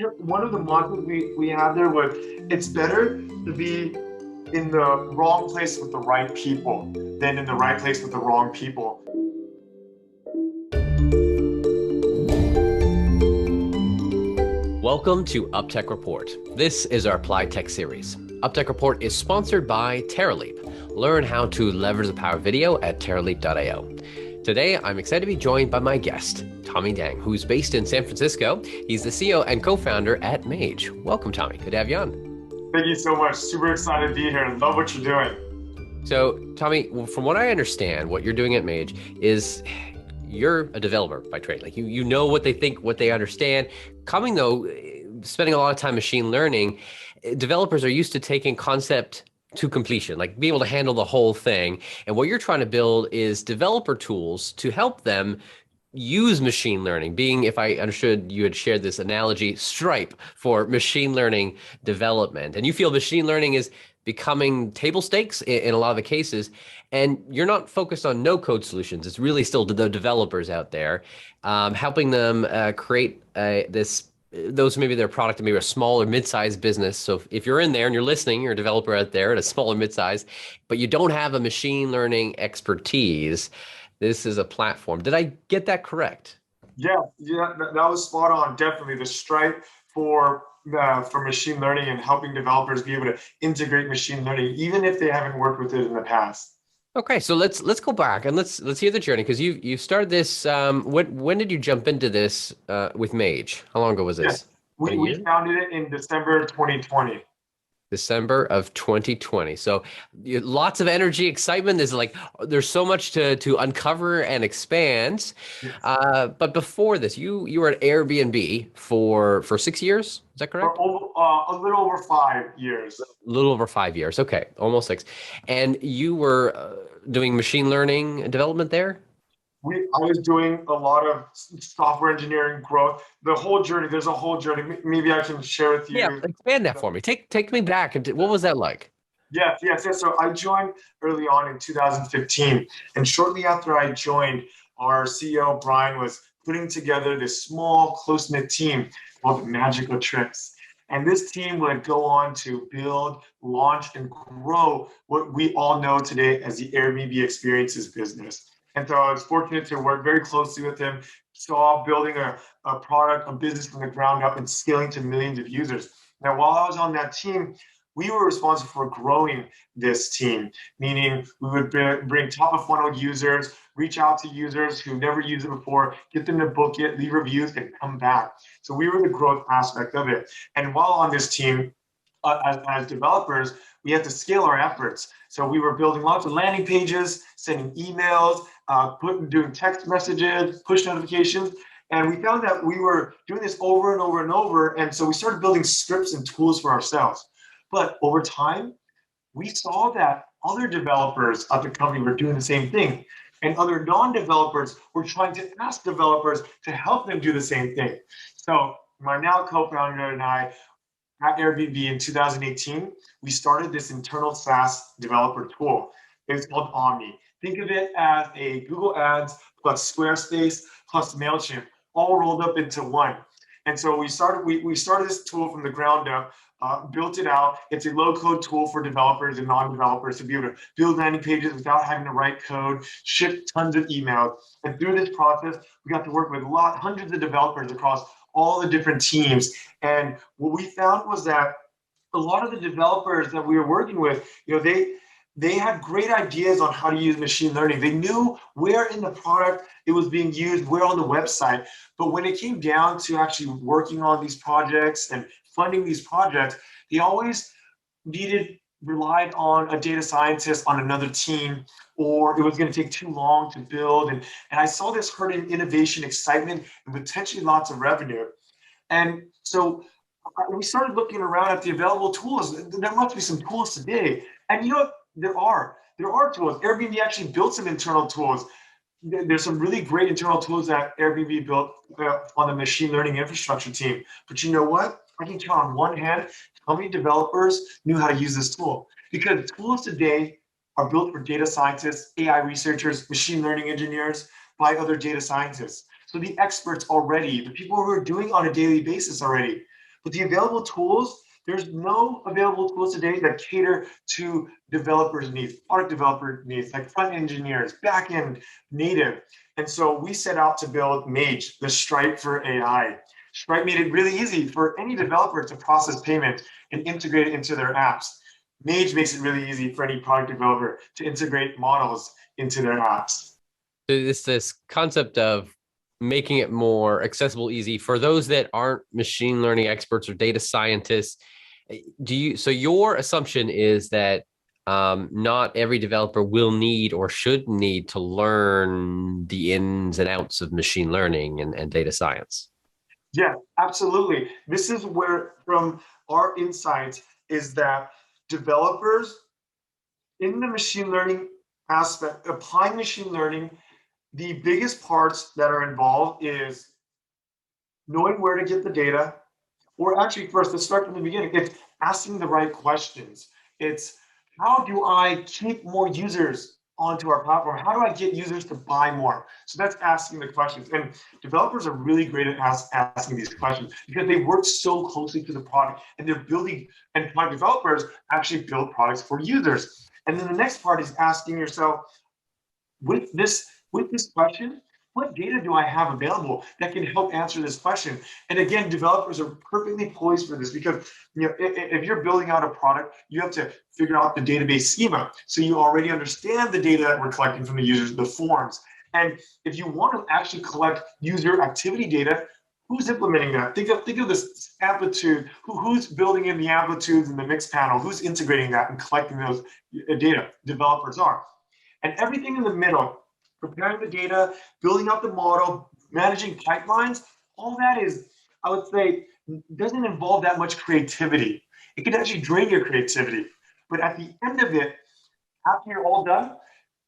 One of the mantras we have there was, it's better to be in the wrong place with the right people than in the right place with the wrong people. Welcome to UpTech Report. This is our Applied Tech series. UpTech Report is sponsored by TerraLeap. Learn how to leverage the power of video at terraleap.io. Today, I'm excited to be joined by my guest, Tommy Dang, who's based in San Francisco. He's the CEO and co-founder at Mage. Welcome, Tommy. Good to have you on. Thank you so much. Super excited to be here and love what you're doing. So, Tommy, from what I understand, what you're doing at Mage is you're a developer by trade. Like you know what they think, what they understand. Coming though, spending a lot of time machine learning, developers are used to taking concept to completion, like being able to handle the whole thing. And what you're trying to build is developer tools to help them use machine learning, being, if I understood you had shared this analogy, Stripe for machine learning development. And you feel machine learning is becoming table stakes in a lot of the cases, and you're not focused on no code solutions. It's really still the developers out there, helping them create those maybe their product and maybe a small or mid-sized business. So if you're in there and you're listening, you're a developer out there at a small or mid-size, but you don't have a machine learning expertise, this is a platform. Did I get that correct? Yeah, that was spot on. Definitely the Stripe for machine learning and helping developers be able to integrate machine learning, even if they haven't worked with it in the past. Okay, so let's go back and let's hear the journey, because you started this. When did you jump into this with Mage? How long ago was this? Yeah, we founded it in December 2020. December of 2020. So lots of energy, excitement. There's so much to uncover and expand. Yes. But before this, you were at Airbnb for 6 years. Is that correct? A little over 5 years. A little over 5 years. Okay, almost 6. And you were doing machine learning development there? I was doing a lot of software engineering growth. The whole journey, there's a whole journey. Maybe I can share with you. Yeah, expand that for me. Take me back. What was that like? Yes. So I joined early on in 2015. And shortly after I joined, our CEO, Brian, was putting together this small, close-knit team called the Magical Tricks. And this team would go on to build, launch, and grow what we all know today as the Airbnb experiences business. And so I was fortunate to work very closely with him, saw building a product, a business from the ground up and scaling to millions of users. Now, while I was on that team, we were responsible for growing this team, meaning we would bring top of funnel users, reach out to users who never used it before, get them to book it, leave reviews, and come back. So we were the growth aspect of it. And while on this team, as developers, we had to scale our efforts. So we were building lots of landing pages, sending emails, doing text messages, push notifications. And we found that we were doing this over and over and over. And so we started building scripts and tools for ourselves. But over time, we saw that other developers at the company were doing the same thing. And other non-developers were trying to ask developers to help them do the same thing. So my now co-founder and I, at Airbnb in 2018, we started this internal SaaS developer tool. It's called Omni. Think of it as a Google Ads plus Squarespace plus MailChimp, all rolled up into one. And so we started this tool from the ground up, built it out. It's a low-code tool for developers and non-developers to be able to build landing pages without having to write code, ship tons of emails. And through this process, we got to work with hundreds of developers across all the different teams. And what we found was that a lot of the developers that we were working with, they had great ideas on how to use machine learning. They knew where in the product it was being used, where on the website. But when it came down to actually working on these projects and funding these projects, they always relied on a data scientist on another team, or it was going to take too long to build. And I saw this hurting innovation, excitement, and potentially lots of revenue. And so we started looking around at the available tools. There must be some tools today. And there are tools. Airbnb actually built some internal tools. There's some really great internal tools that Airbnb built on the machine learning infrastructure team. But you know what? I can count on one hand how many developers knew how to use this tool. Because tools today are built for data scientists, AI researchers, machine learning engineers, by other data scientists. So the experts already, the people who are doing on a daily basis already. But the available tools, there's no available tools today that cater to developers' needs, product developer needs, like front engineers, back end, native. And so we set out to build Mage, the Stripe for AI. Stripe made it really easy for any developer to process payment and integrate it into their apps. Mage makes it really easy for any product developer to integrate models into their apps. It's this concept of making it more accessible, easy for those that aren't machine learning experts or data scientists. So your assumption is that not every developer will need or should need to learn the ins and outs of machine learning and data science. Yeah, absolutely. This is where, from our insights, is that developers in the machine learning aspect, applying machine learning, the biggest parts that are involved is knowing where to get the data, or actually, first, let's start from the beginning. It's asking the right questions. It's how do I keep more users onto our platform? How do I get users to buy more? So that's asking the questions. And developers are really great at asking these questions because they work so closely to the product, and they're building, and product developers actually build products for users. And then the next part is asking yourself, with this question, what data do I have available that can help answer this question? And again, developers are perfectly poised for this because if you're building out a product, you have to figure out the database schema. So you already understand the data that we're collecting from the users, the forms. And if you want to actually collect user activity data, who's implementing that? Think of this amplitude. Who's building in the amplitudes and the mix panel? Who's integrating that and collecting those data? Developers are. And everything in the middle, preparing the data, building up the model, managing pipelines, all that is, I would say, doesn't involve that much creativity. It can actually drain your creativity. But at the end of it, after you're all done,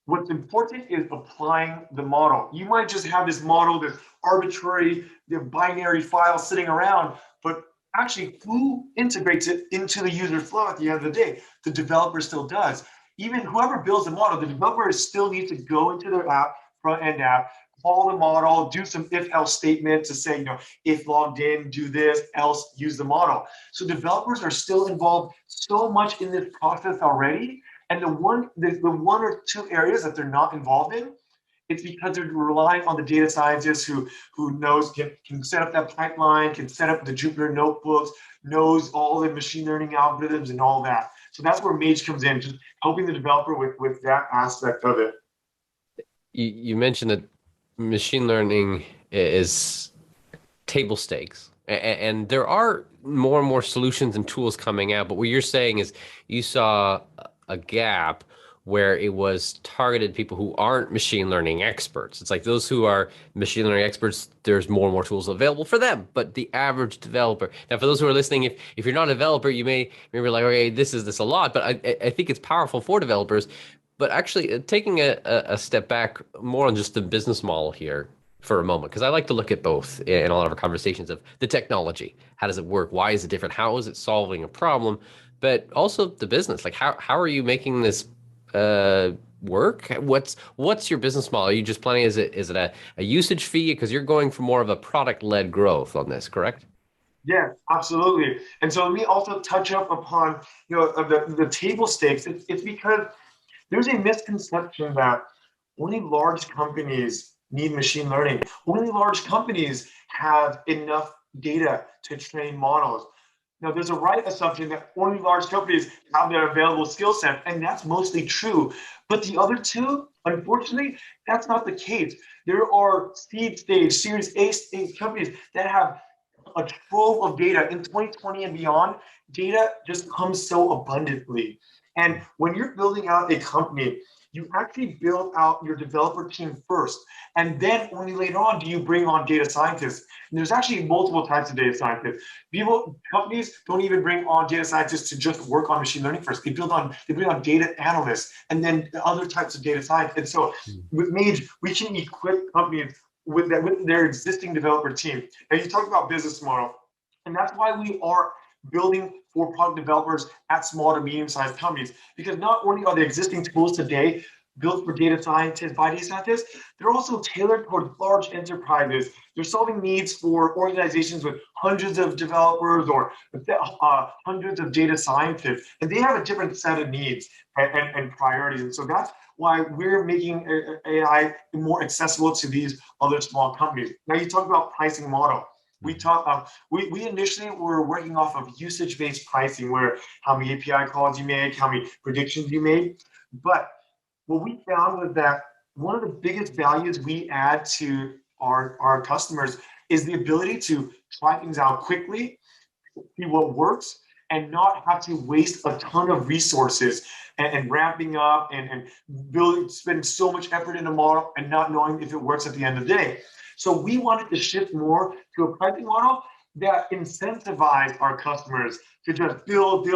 what's important is applying the model. You might just have this model, this arbitrary, binary file sitting around, but actually who integrates it into the user flow at the end of the day? The developer still does. Even whoever builds the model, the developer still needs to go into their app, front-end app, call the model, do some if-else statement to say, if logged in, do this, else use the model. So developers are still involved so much in this process already. And the one or two areas that they're not involved in, it's because they're relying on the data scientists who can set up that pipeline, can set up the Jupyter notebooks, knows all the machine learning algorithms and all that. So that's where Mage comes in, just helping the developer with that aspect of it. You mentioned that machine learning is table stakes, and there are more and more solutions and tools coming out. But what you're saying is you saw a gap where it was targeted people who aren't machine learning experts. It's like those who are machine learning experts, there's more and more tools available for them. But the average developer, now for those who are listening, if you're not a developer, you may be like, okay, this is a lot, but I think it's powerful for developers. But actually taking a step back more on just the business model here for a moment, because I like to look at both in a lot of our conversations of the technology. How does it work? Why is it different? How is it solving a problem? But also the business, like how are you making this work? What's your business model? Are you just planning, is it a usage fee? Because you're going for more of a product-led growth on this, correct? Yeah, absolutely. And so let me also touch up upon the table stakes. It's because there's a misconception that only large companies need machine learning. Only large companies have enough data to train models. Now, there's a right assumption that only large companies have their available skill set, and that's mostly true. But the other two, unfortunately, that's not the case. There are seed stage, Series A stage companies that have a trove of data in 2020 and beyond. Data just comes so abundantly. And when you're building out a company, you actually build out your developer team first. And then only later on do you bring on data scientists. And there's actually multiple types of data scientists. Companies don't even bring on data scientists to just work on machine learning first. They bring on data analysts and then other types of data science. And so with Mage, we can equip companies with their existing developer team. And you talk about business model, and that's why we are building for product developers at small to medium-sized companies, because not only are the existing tools today built for data scientists, by data scientists. They're also tailored toward large enterprises. They're solving needs for organizations with hundreds of developers or hundreds of data scientists, and they have a different set of needs and priorities. And so that's why we're making AI more accessible to these other small companies. Now you talk about pricing model. We initially were working off of usage-based pricing, where how many API calls you make, how many predictions you made. But what we found was that one of the biggest values we add to our customers is the ability to try things out quickly, see what works, and not have to waste a ton of resources and ramping up and building, spending so much effort in a model and not knowing if it works at the end of the day. So we wanted to shift more to a pricing model that incentivized our customers to just build,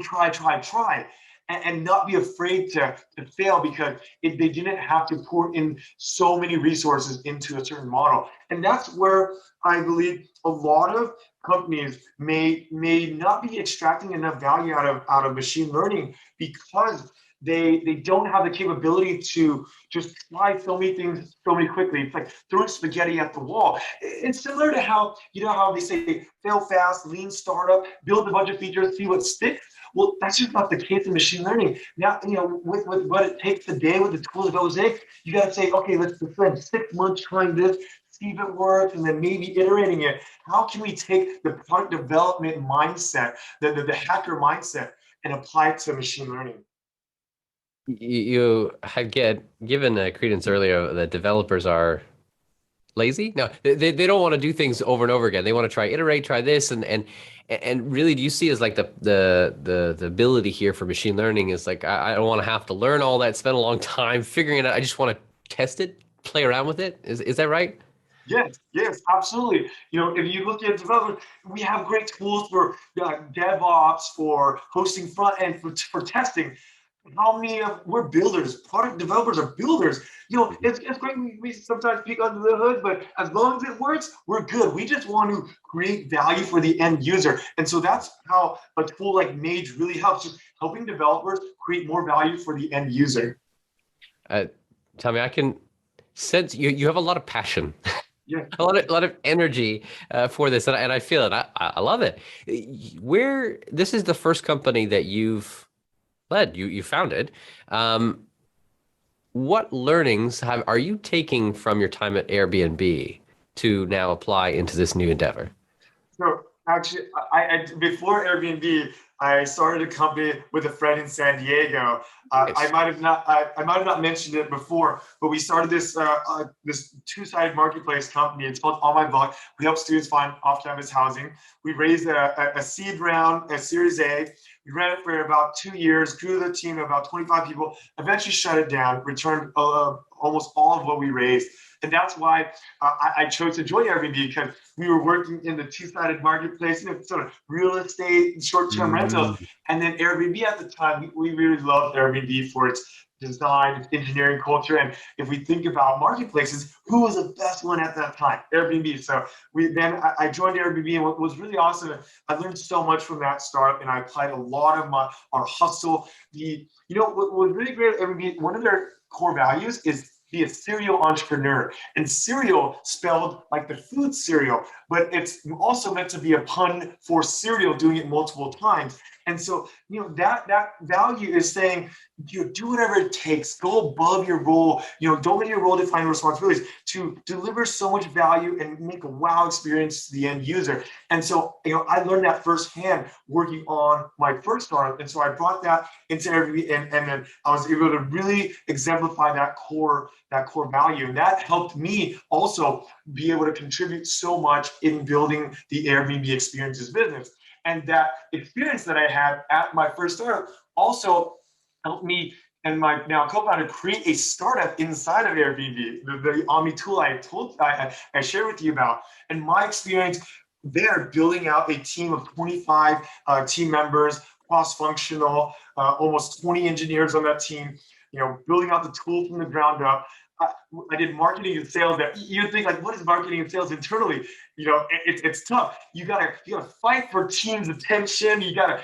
try, and not be afraid to fail because they didn't have to pour in so many resources into a certain model. And that's where I believe a lot of companies may not be extracting enough value out of machine learning because they don't have the capability to just try so many things so many quickly. It's like throwing spaghetti at the wall. It's similar to how, you know, how they say fail fast, lean startup, build a bunch of features, see what sticks. Well, that's just not the case in machine learning. Now, you know, with what it takes today with the tools of Jose, you got to say, okay, let's spend 6 months trying this, see if it works, and then maybe iterating it. How can we take the product development mindset, the hacker mindset, and apply it to machine learning? You had given credence earlier that developers are lazy. No, they don't want to do things over and over again. They want to iterate, try this, and really, do you see as like the ability here for machine learning is like I don't want to have to learn all that, spend a long time figuring it out. I just want to test it, play around with it. Is that right? Yes, absolutely. You know, if you look at development, we have great tools for DevOps, for hosting front end, for testing. How many of we're builders, product developers are builders. You know, it's great. We sometimes peek under the hood, but as long as it works, we're good. We just want to create value for the end user. And so that's how a tool like Mage really helps, just helping developers create more value for the end user. Uh, Tommy, I can sense you have a lot of passion. Yeah. A lot of energy for this, and I feel it. I love it. Where this is the first company that you've led, you founded. What learnings are you taking from your time at Airbnb to now apply into this new endeavor? So actually, before Airbnb, I started a company with a friend in San Diego. Nice. I might have not mentioned it before, but we started this two-sided marketplace company. It's called On My Block. We help students find off-campus housing. We raised a seed round, a Series A. We ran it for about 2 years, grew the team to about 25 people, eventually shut it down, returned almost all of what we raised. And that's why I chose to join Airbnb, because we were working in the two-sided marketplace, you know, sort of real estate, short-term rentals. And then Airbnb at the time, we really loved Airbnb for its design, its engineering culture. And if we think about marketplaces, who was the best one at that time? Airbnb. So I joined Airbnb, and what was really awesome, I learned so much from that startup, and I applied a lot of our hustle. What was really great at Airbnb, one of their core values is be a serial entrepreneur. And cereal spelled like the food cereal, but it's also meant to be a pun for cereal, doing it multiple times. And so, you know, that value is saying, you do whatever it takes, go above your role, you know, don't let your role define your responsibilities, to deliver so much value and make a wow experience to the end user. And so, you know, I learned that firsthand working on my first startup. And so I brought that into Airbnb, and then I was able to really exemplify that core value. And that helped me also be able to contribute so much in building the Airbnb experiences business. And that experience that I had at my first startup also helped me and my now co-founder create a startup inside of Airbnb, the Omni tool I shared with you about. And my experience there, building out a team of 25 team members, cross-functional, almost 20 engineers on that team, you know, building out the tool from the ground up. I did marketing and sales there. You think like, what is marketing and sales internally? It's tough. You gotta fight for teams' attention. You gotta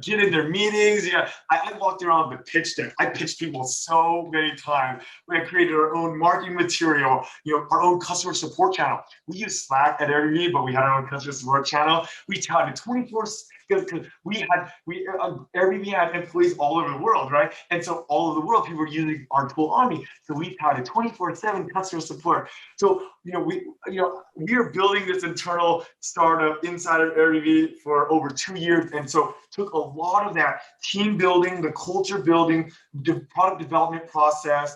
get in their meetings. I walked around the pitch deck. I pitched people so many times. We had created our own marketing material, our own customer support channel. We use Slack at Airbnb, but we had our own customer support channel. We touted 24 because Airbnb had employees all over the world, right? And so all over the world, people were using our tool Omni. So we touted 24/7 customer support. So we are building this internal startup inside of Airbnb for over 2 years, and so took a lot of that team building, the culture building, the product development process,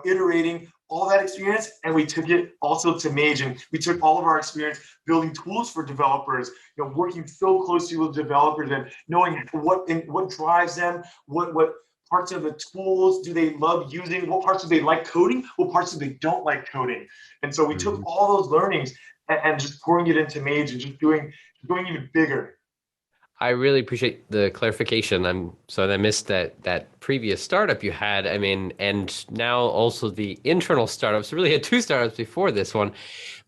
iterating, all that experience, and we took it also to Mage, and we took all of our experience building tools for developers, working so closely with developers and knowing what drives them, what parts of the tools do they love using, what parts do they like coding, what parts do they don't like coding. And so we took all those learnings and just pouring it into Mage and just going even bigger. I really appreciate the clarification. I missed that previous startup you had. I mean, and now also the internal startups. Really had two startups before this one.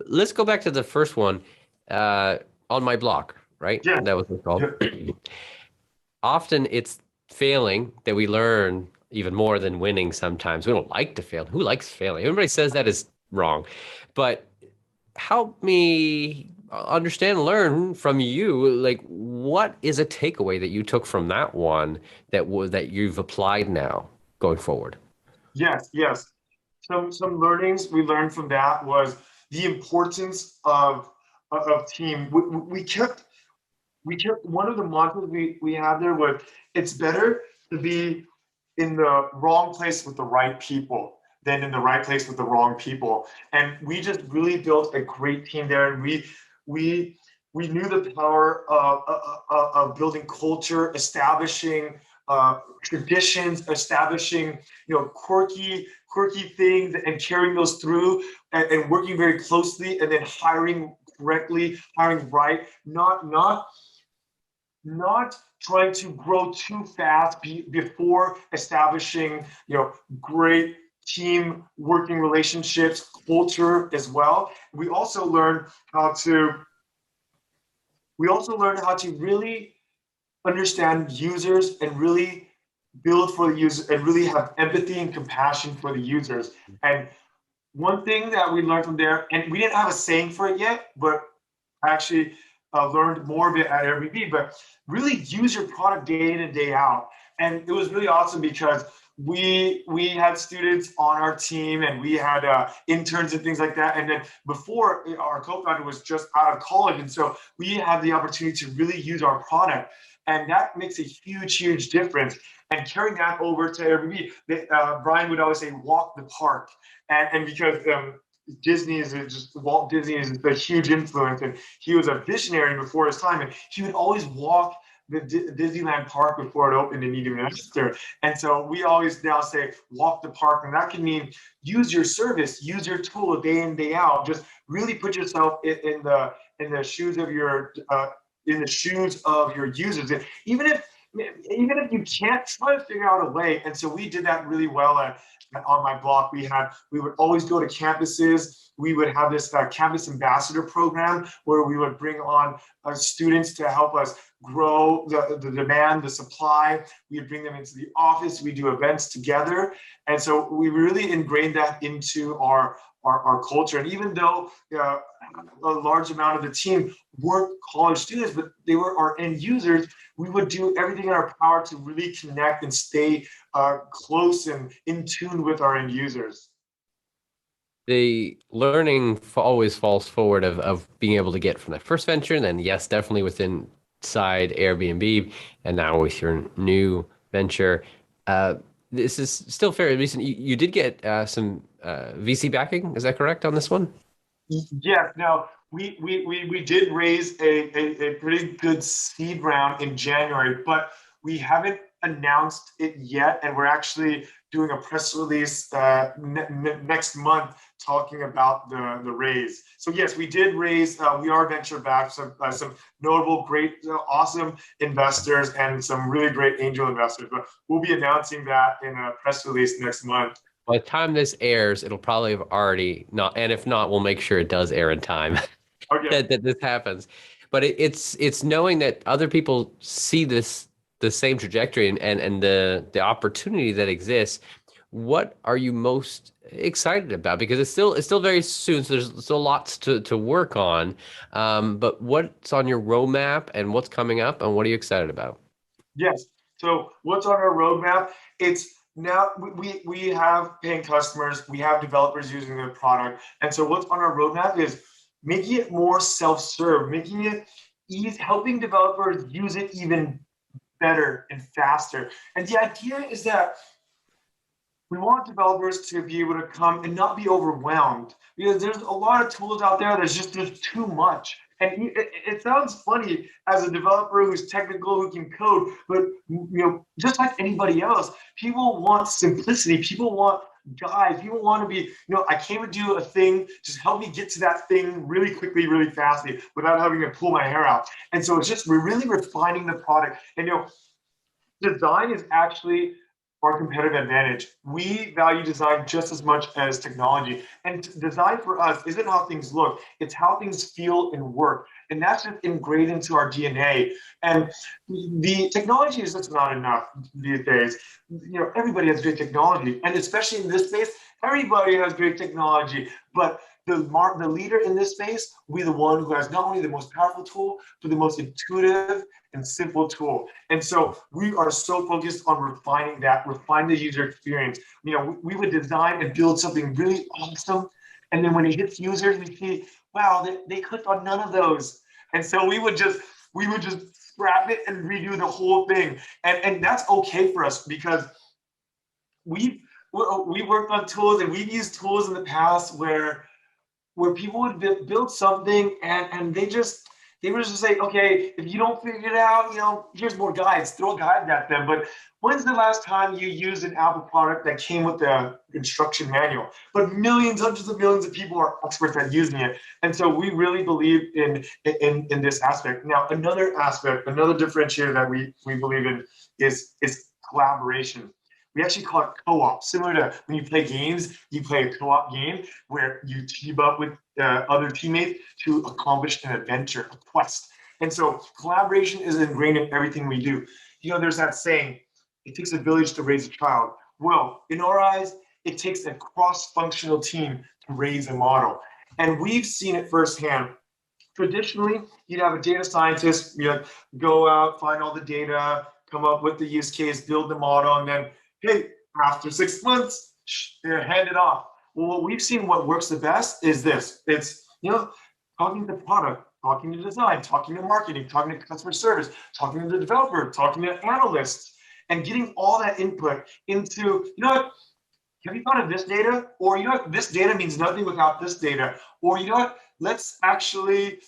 Let's go back to the first one, on my block, right? Yeah. That was what it's called. Yeah. Often it's failing that we learn even more than winning sometimes. We don't like to fail. Who likes failing? Everybody says that is wrong. But help me understand and learn from you, like, what is a takeaway that you took from that one that you've applied now going forward? Yes. Some learnings we learned from that was the importance of team. We kept one of the mantras we had there was, it's better to be in the wrong place with the right people than in the right place with the wrong people. And we just really built a great team there, and we knew the power of building culture, establishing traditions, establishing quirky things, and carrying those through, and working very closely, and then hiring correctly, hiring right, not trying to grow too fast before establishing great team working relationships, culture as well. We also learned how to really understand users and really build for the users and really have empathy and compassion for the users. And one thing that we learned from there, and we didn't have a saying for it yet, but I actually learned more of it at Airbnb, but really use your product day in and day out. And it was really awesome because we had students on our team, and we had interns and things like that. And then before, our co-founder was just out of college, and so we had the opportunity to really use our product, and that makes a huge difference. And carrying that over to Airbnb, Brian would always say, "Walk the park," and because Walt Disney is a huge influence, and he was a visionary before his time, and he would always walk the Disneyland park before it opened in Eden Manchester. And so we always now say, walk the park. And that can mean use your service, use your tool day in, day out. Just really put yourself in the shoes of your users. And even if you can't, try to figure out a way. And so we did that really well on my block. We would always go to campuses. We would have this campus ambassador program where we would bring on students to help us grow the demand, the supply. We'd bring them into the office. We do events together. And so we really ingrained that into our culture. And even though a large amount of the team weren't college students, but they were our end users, we would do everything in our power to really connect and stay close and in tune with our end users. The learning always falls forward of being able to get from that first venture, and then yes, definitely within inside Airbnb, and now with your new venture. This is still fairly recent. You did get some VC backing, is that correct on this one? Yes. Now we did raise a pretty good seed round in January, but we haven't announced it yet, and we're actually doing a press release next month talking about the raise. So yes, we did raise. We are venture backed, some notable, great, awesome investors, and some really great angel investors. But we'll be announcing that in a press release next month. By the time this airs, it'll probably have already not, and if not, we'll make sure it does air in time Okay. that this happens. But it's knowing that other people see this the same trajectory and the opportunity that exists. What are you most excited about? Because it's still very soon, so there's still lots to work on. But what's on your roadmap and what's coming up, and what are you excited about? Yes. So what's on our roadmap? It's now we have paying customers, we have developers using the product, and so what's on our roadmap is making it more self-serve, making it easy, helping developers use it even better and faster. And the idea is that we want developers to be able to come and not be overwhelmed because there's a lot of tools out there there's too much, and it sounds funny as a developer who's technical who can code, but just like anybody else, people want simplicity, people want guides, people want to be, I came to do a thing, just help me get to that thing really quickly, really fastly without having to pull my hair out. And so it's just we're really refining the product. And design is actually our competitive advantage. We value design just as much as technology. And design for us isn't how things look, it's how things feel and work. And that's just ingrained into our DNA. And the technology is just not enough these days. Everybody has great technology. And especially in this space, everybody has great technology. But the leader in this space will be the one who has not only the most powerful tool, but the most intuitive and simple tool. And so we are so focused on refine the user experience. We would design and build something really awesome. And then when it hits users, we see, wow, they clicked on none of those. And so we would just scrap it and redo the whole thing. And that's okay for us because we worked on tools and we've used tools in the past where people would build something and they were just say, okay, if you don't figure it out, here's more guides, throw guides at them. But when's the last time you used an Apple product that came with the instruction manual? But millions, hundreds of millions of people are experts at using it. And so we really believe in this aspect. Now, another aspect, another differentiator that we believe in is collaboration. We actually call it co-op, similar to when you play games, you play a co-op game where you team up with other teammates to accomplish an adventure, a quest. And so collaboration is ingrained in everything we do. There's that saying, it takes a village to raise a child. Well, in our eyes, it takes a cross-functional team to raise a model. And we've seen it firsthand. Traditionally, you'd have a data scientist, go out, find all the data, come up with the use case, build the model, and then, hey, after 6 months, they're handed off. Well, what we've seen what works the best is this. It's, talking to the product, talking to design, talking to marketing, talking to customer service, talking to the developer, talking to analysts, and getting all that input into, what, have you thought of this data? Or what, this data means nothing without this data. Or what, let's actually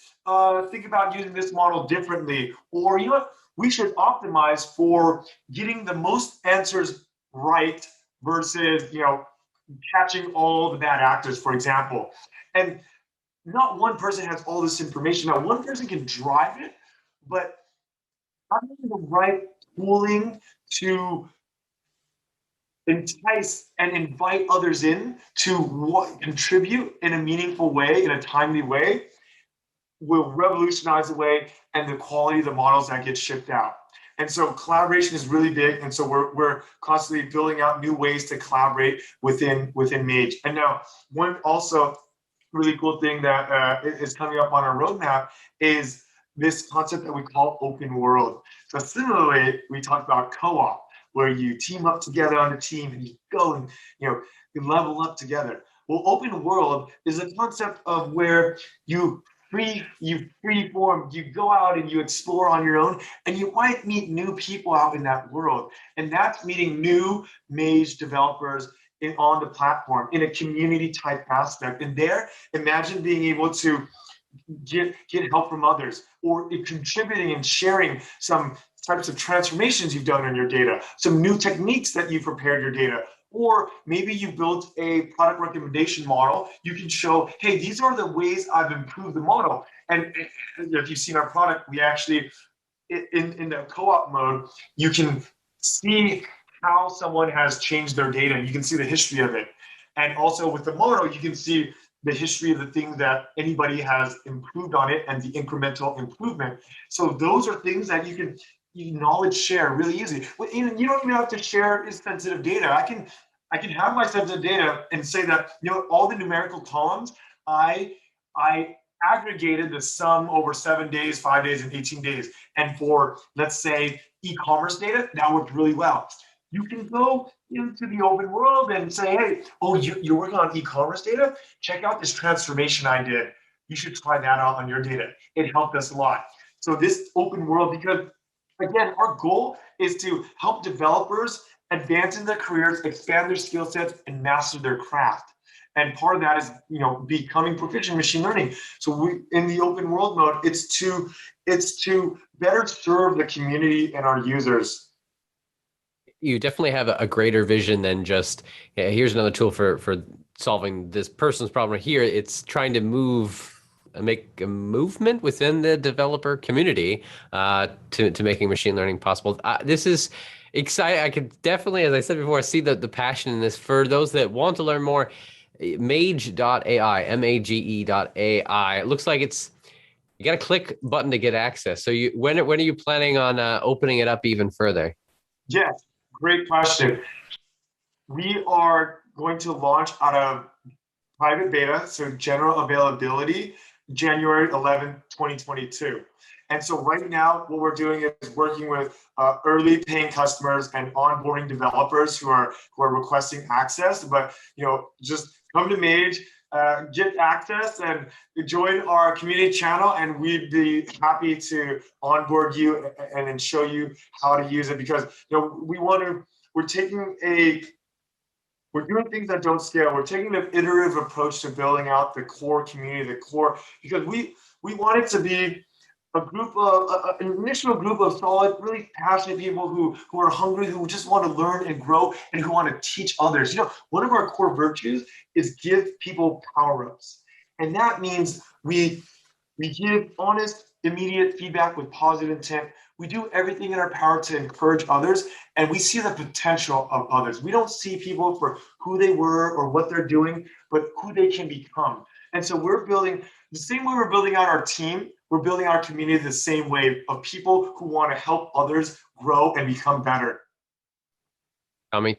think about using this model differently. Or what, we should optimize for getting the most answers right versus catching all the bad actors, for example. And not one person has all this information. Now, one person can drive it, but having the right tooling to entice and invite others in to contribute in a meaningful way, in a timely way, will revolutionize the way and the quality of the models that get shipped out. And so collaboration is really big. And so we're constantly building out new ways to collaborate within Mage. And now one also really cool thing that is coming up on our roadmap is this concept that we call open world. So similarly, we talked about co-op, where you team up together on a team and you go and you level up together. Well, open world is a concept of where you free form, you go out and you explore on your own, and you might meet new people out in that world. And that's meeting new Mage developers on the platform in a community type aspect. And there, imagine being able to get help from others, or contributing and sharing some types of transformations you've done on your data, some new techniques that you've prepared your data, or maybe you built a product recommendation model. You can show, hey, these are the ways I've improved the model. And if you've seen our product, we actually, in the co-op mode, you can see how someone has changed their data. You can see the history of it. And also with the model, you can see the history of the things that anybody has improved on it and the incremental improvement. So those are things that you knowledge share really easy. You don't even have to share sensitive data. I can have my sensitive data and say that, all the numerical columns, I aggregated the sum over 7 days, 5 days, and 18 days. And for, let's say, e-commerce data, that worked really well. You can go into the open world and say, hey, you're working on e-commerce data? Check out this transformation I did. You should try that out on your data. It helped us a lot. So this open world, because again, our goal is to help developers advance in their careers, expand their skill sets, and master their craft. And part of that is, becoming proficient in machine learning. So we, in the open world mode, it's to better serve the community and our users. You definitely have a greater vision than just, here's another tool for solving this person's problem here. It's trying to make a movement within the developer community to making machine learning possible. This is exciting. I could definitely, as I said before, see the passion in this. For those that want to learn more, mage.ai, mage.ai. It looks like you got to click button to get access. So when are you planning on opening it up even further? Yes, great question. We are going to launch out of private beta, so general availability, January 11, 2022. And so right now, what we're doing is working with early paying customers and onboarding developers who are requesting access. But just come to Mage, get access, and join our community channel, and we'd be happy to onboard you and show you how to use it. Because we're doing things that don't scale. We're taking an iterative approach to building out the core community, because we want it to be an initial group of solid, really passionate people who are hungry, who just want to learn and grow, and who want to teach others. One of our core virtues is give people power-ups. And that means we give honest, immediate feedback with positive intent. We do everything in our power to encourage others, and we see the potential of others. We don't see people for who they were or what they're doing, but who they can become. And so we're building, the same way we're building out our team, we're building our community the same way, of people who want to help others grow and become better.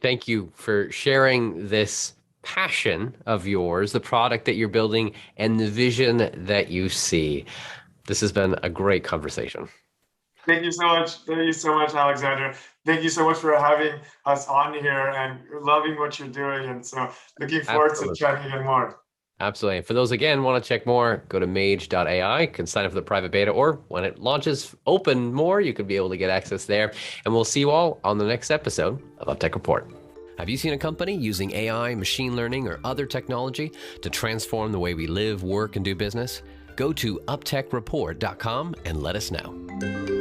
Thank you for sharing this passion of yours, the product that you're building, and the vision that you see. This has been a great conversation. Thank you so much. Thank you so much, Alexander. Thank you so much for having us on here, and loving what you're doing. And so looking forward to chatting again more. Absolutely. And for those, again, want to check more, go to mage.ai. You can sign up for the private beta, or when it launches open more, you could be able to get access there. And we'll see you all on the next episode of UpTech Report. Have you seen a company using AI, machine learning, or other technology to transform the way we live, work, and do business? Go to uptechreport.com and let us know.